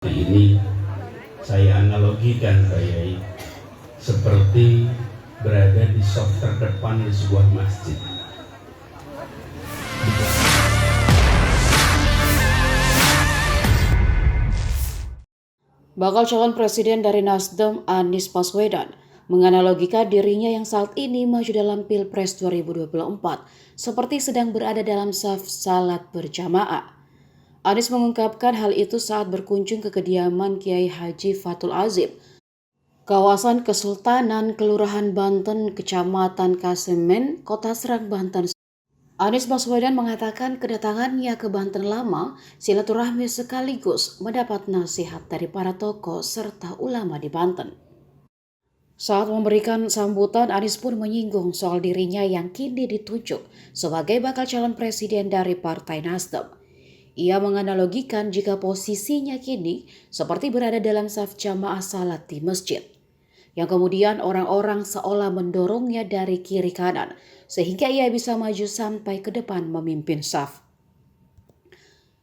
Ini saya analogikan Pak Yai seperti berada di saf terdepan di sebuah masjid. Bakal calon presiden dari Nasdem, Anies Baswedan, menganalogikan dirinya yang saat ini maju dalam Pilpres 2024 seperti sedang berada dalam saf salat berjamaah. Anies mengungkapkan hal itu saat berkunjung ke kediaman Kiai Haji Fathul Azim, kawasan Kesultanan, Kelurahan Banten, Kecamatan Kasemen, Kota Serang, Banten. Anies Baswedan mengatakan kedatangannya ke Banten Lama silaturahmi sekaligus mendapat nasihat dari para tokoh serta ulama di Banten. Saat memberikan sambutan, Anies pun menyinggung soal dirinya yang kini ditunjuk sebagai bakal calon presiden dari Partai Nasdem. Ia menganalogikan jika posisinya kini seperti berada dalam saf jamaah salat di masjid, yang kemudian orang-orang seolah mendorongnya dari kiri kanan, sehingga ia bisa maju sampai ke depan memimpin saf.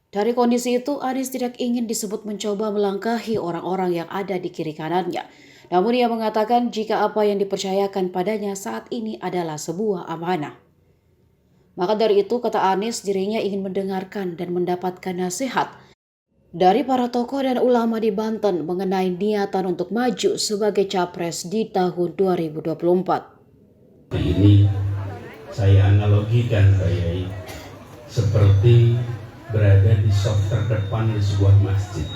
Dari kondisi itu, Anies tidak ingin disebut mencoba melangkahi orang-orang yang ada di kiri kanannya. Namun ia mengatakan jika apa yang dipercayakan padanya saat ini adalah sebuah amanah. Maka dari itu, kata Anies, dirinya ingin mendengarkan dan mendapatkan nasihat dari para tokoh dan ulama di Banten mengenai niatan untuk maju sebagai capres di tahun 2024. Ini saya analogikan Pak Yai seperti berada di saf terdepan di sebuah masjid,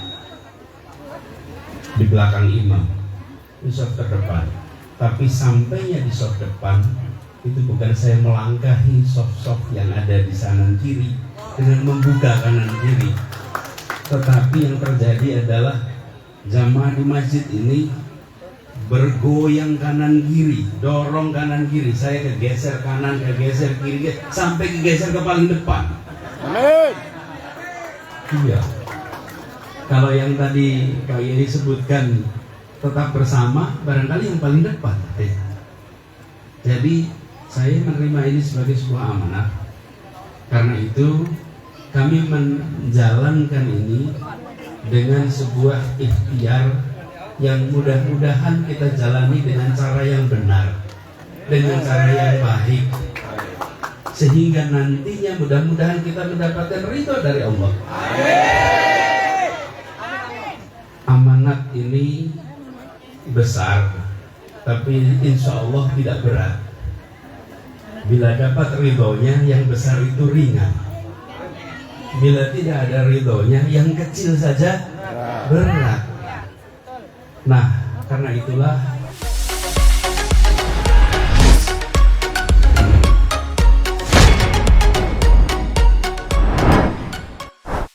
di belakang imam, di saf terdepan. Tapi sampainya di saf depan itu bukan saya melangkahi saf-saf yang ada di kanan kiri dengan membuka kanan kiri, tetapi yang terjadi adalah jamaah di masjid ini bergoyang kanan kiri, dorong kanan kiri, saya kegeser kanan, kegeser kiri, sampai kegeser ke paling depan. Amin. Iya. Kalau yang tadi Pak Yai sebutkan tetap bersama, barangkali yang paling depan. Jadi saya menerima ini sebagai sebuah amanah. Karena itu kami menjalankan ini dengan sebuah ikhtiar yang mudah-mudahan kita jalani dengan cara yang benar, dengan cara yang baik, sehingga nantinya mudah-mudahan kita mendapatkan ridho dari Allah. Amanat ini besar, tapi insya Allah tidak berat. Bila dapat ridhonya, yang besar itu ringan. Bila tidak ada ridhonya, yang kecil saja berat. Nah, karena itulah